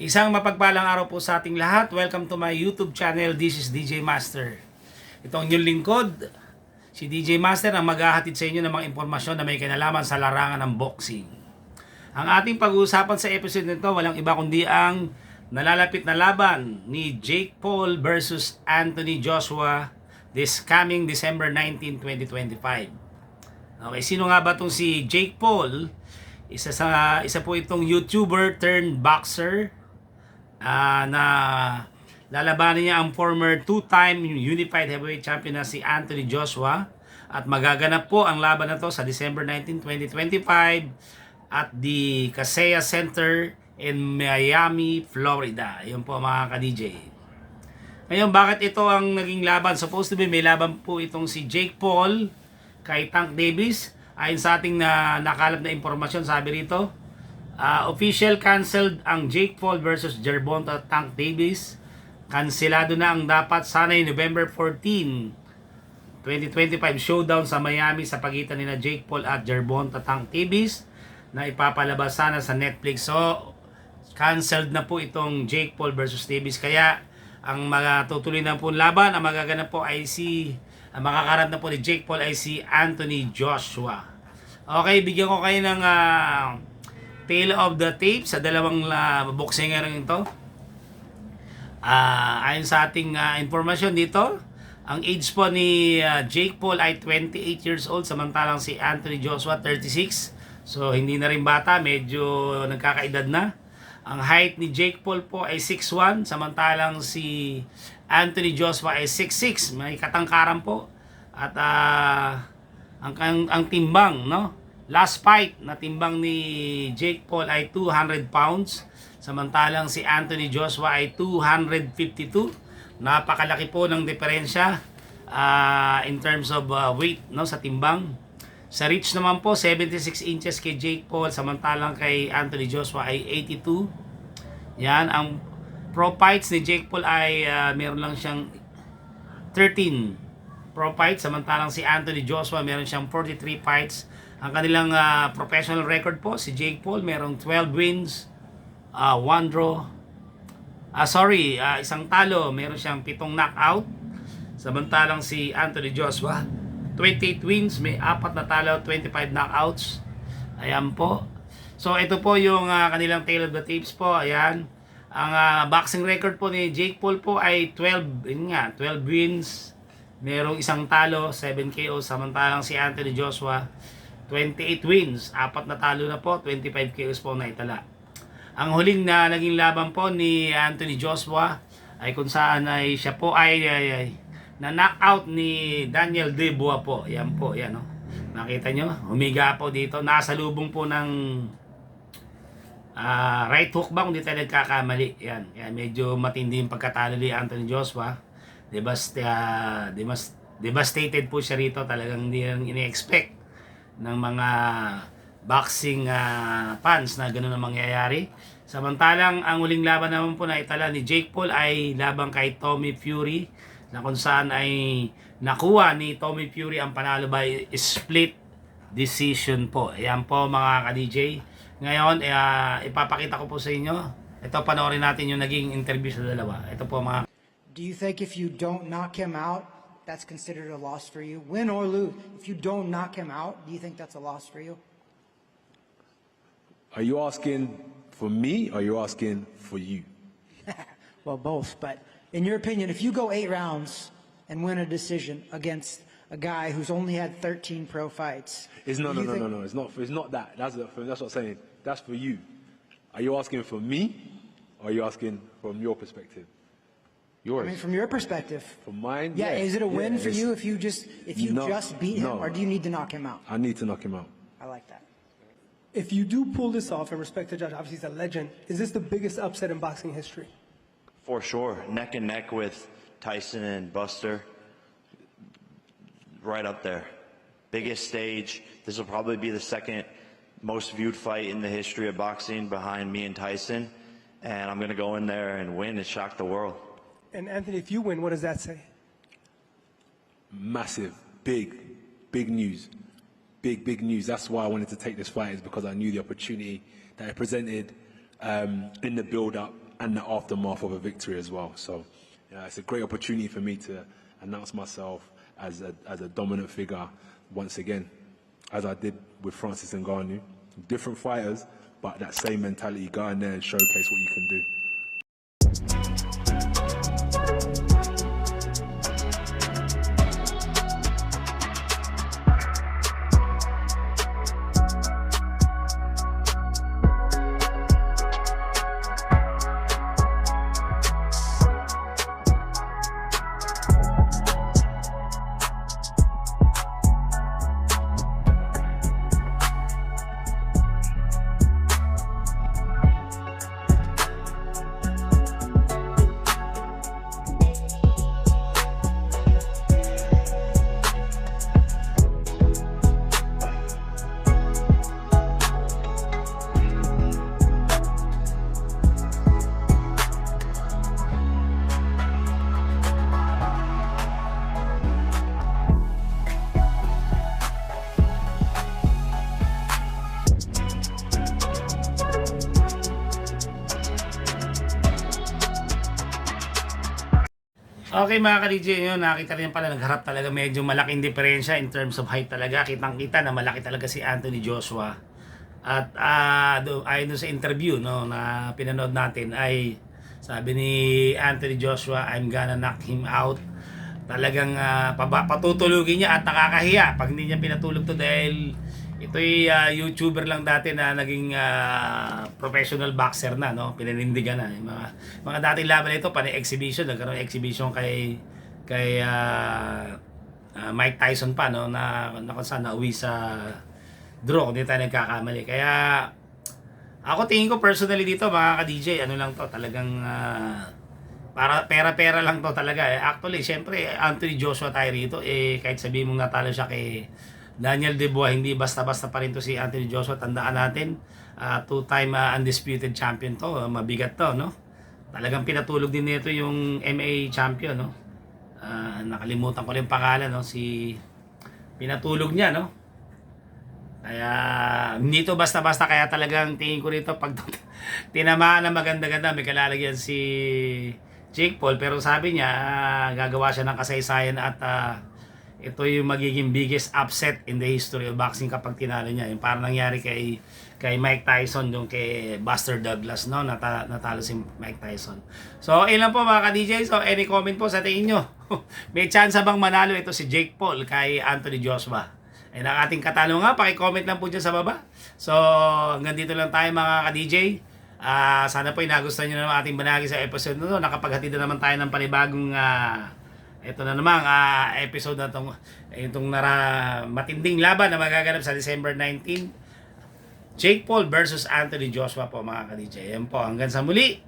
Isang mapagpalang araw po sa ating lahat. Welcome to my YouTube channel. This is DJ Master. Itong inyong lingkod, si DJ Master ang maghahatid sa inyo ng mga impormasyon na may kinalaman sa larangan ng boxing. Ang ating pag-uusapan sa episode nito, walang iba kundi ang nalalapit na laban ni Jake Paul versus Anthony Joshua this coming December 19, 2025. Okay, sino nga ba itong si Jake Paul? Isa po itong YouTuber turned boxer na lalabanan niya ang former two-time unified heavyweight champion na si Anthony Joshua, at magaganap po ang laban na to sa December 19, 2025 at the Kaseya Center in Miami, Florida. Yun po mga ka-DJ. Ngayon, bakit ito ang naging laban? Supposed to be may laban po itong si Jake Paul kay Tank Davis. Ayon sa ating nakalap na impormasyon, sabi rito, official canceled ang Jake Paul versus Gervonta Tank Davis. Kanselado na ang dapat sanay November 14, 2025 showdown sa Miami sa pagitan nina Jake Paul at Gervonta Tank Davis na ipapalabas sana sa Netflix. So, canceled na po itong Jake Paul versus Davis. Kaya, ang tutuloy na po laban, ang magaganap po ay ang makakarap na po ni Jake Paul ay si Anthony Joshua. Okay, bigyan ko kayo ng tale of the tape sa dalawang boxer ito. Ayon sa ating informasyon dito, ang age po ni Jake Paul ay 28 years old, samantalang si Anthony Joshua 36. So hindi na rin bata, medyo nagkakaedad na. Ang height ni Jake Paul po ay 6'1", samantalang si Anthony Joshua ay 6'6", may katangkaran po. At ang timbang, no? Last fight na timbang ni Jake Paul ay 200 pounds, samantalang si Anthony Joshua ay 252. Napakalaki po ng diferensya in terms of weight, no, sa timbang. Sa reach naman po, 76 inches kay Jake Paul, samantalang kay Anthony Joshua ay 82. Yan, ang pro fights ni Jake Paul ay meron lang siyang 13 pro fights, samantalang si Anthony Joshua meron siyang 43 fights. Ang kanilang professional record po, si Jake Paul merong 12 wins, 1 draw. Isang talo, meron siyang 7 knockout. Samantalang si Anthony Joshua, 28 wins, may 4 na talo, 25 knockouts. Ayan po. So ito po yung kanilang tale of the tapes po. Ayan. Ang boxing record po ni Jake Paul po ay 12 wins, merong 1 talo, 7 KO. Samantalang si Anthony Joshua, 28 wins, 4 na talo na po, 25 KOs po na itala. Ang huling na naging laban po ni Anthony Joshua ay kung saan ay siya po ay na knockout ni Daniel Dubois po. Yan po, yan, no? Nakita nyo, humiga po dito, nasa lubong po ng right hook ba kung di tayo nagkakamali. Yan, medyo matindi yung pagkatalo ni Anthony Joshua. Devastated po siya rito, talagang hindi lang ini-expect ng mga boxing fans na gano'n ang mangyayari. Samantalang ang huling laban naman po na itala ni Jake Paul ay laban kay Tommy Fury, na kung saan ay nakuha ni Tommy Fury ang panalo by split decision po. Ayan po mga ka-DJ. Ngayon, ipapakita ko po sa inyo. Ito, panoorin natin yung naging interview sa dalawa. Ito po mga... Do you think if you don't knock him out, that's considered a loss for you? Win or lose, if you don't knock him out, do you think that's a loss for you? Are you asking for me or are you asking for you? Well, both. But in your opinion, if you go 8 rounds and win a decision against a guy who's only had 13 pro fights... No. It's not that. That's what I'm saying. That's for you. Are you asking for me or are you asking from your perspective? Yours. I mean, from your perspective. From mine? Yeah, yes. is it a win for you if you just beat him, No. or do you need to knock him out? I need to knock him out. I like that. If you do pull this off, and respect to Judge, obviously he's a legend, is this the biggest upset in boxing history? For sure. Neck and neck with Tyson and Buster. Right up there. Biggest stage. This will probably be the second most viewed fight in the history of boxing behind me and Tyson. And I'm going to go in there and win and shock the world. And Anthony, if you win, what does that say? Massive, big news. Big news. That's why I wanted to take this fight, is because I knew the opportunity that it presented in the build-up and the aftermath of a victory as well. So it's a great opportunity for me to announce myself as a dominant figure once again, as I did with Francis Ngannou. Different fighters, but that same mentality, go in there and showcase what you can do. Okay mga ka-DJ, yun, nakita rin pala nagharap talaga medyo malaking diferensya in terms of height talaga. Kitang-kita na malaki talaga si Anthony Joshua. At ayon doon sa interview no, na pinanood natin ay sabi ni Anthony Joshua, I'm gonna knock him out. Talagang patutulugin niya at nakakahiya pag hindi niya pinatulog to dahil ito'y YouTuber lang dati na naging professional boxer na, no? Pinanindigan na. Yung mga dating laban ito, exhibition, nagkaroon ng exhibition kay Mike Tyson pa, no? Na kung saan nauwi sa draw, hindi tayo nagkakamali. Kaya ako tingin ko personally dito, mga ka-DJ, ano lang to, talagang para pera-pera lang to talaga. Actually, syempre, Anthony Joshua tayo rito, kahit sabihin mong natalo siya kay Daniel Dubois, hindi basta-basta pa rin to si Anthony Joshua. Tandaan natin, two-time undisputed champion to. Mabigat to, no? Talagang pinatulog din nito yung MMA champion, no? Nakalimutan ko rin yung pangalan, no? Pinatulog niya, no? Kaya hindi to basta-basta, kaya talagang tingin ko rito pag tinamaan na maganda-ganda, may kalalagyan si Jake Paul, pero sabi niya gagawa siya ng kasaysayan at ito yung magiging biggest upset in the history of boxing kapag tinalo niya. Yung parang nangyari kay Mike Tyson, yung kay Buster Douglas, no? Natalo si Mike Tyson. So, ilan po mga ka-DJ. So, any comment po sa tingin nyo? May chance bang manalo ito si Jake Paul kay Anthony Joshua? Ay ang ating katanungan, paki-comment lang po dyan sa baba. So, hanggang dito lang tayo mga ka-DJ. Sana po nagustuhan nyo naman ating banagi sa episode na ito. Nakapaghatid na naman tayo ng panibagong ito na naman episode na itong matinding laban na magaganap sa December 19. Jake Paul versus Anthony Joshua po mga ka-DJ. Yan po, hanggang sa muli.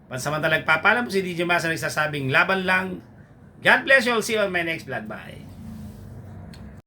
Pansamantalang papaalam po si DJ Masa nagsasabing laban lang. God bless you all. See you on my next vlog. Bye.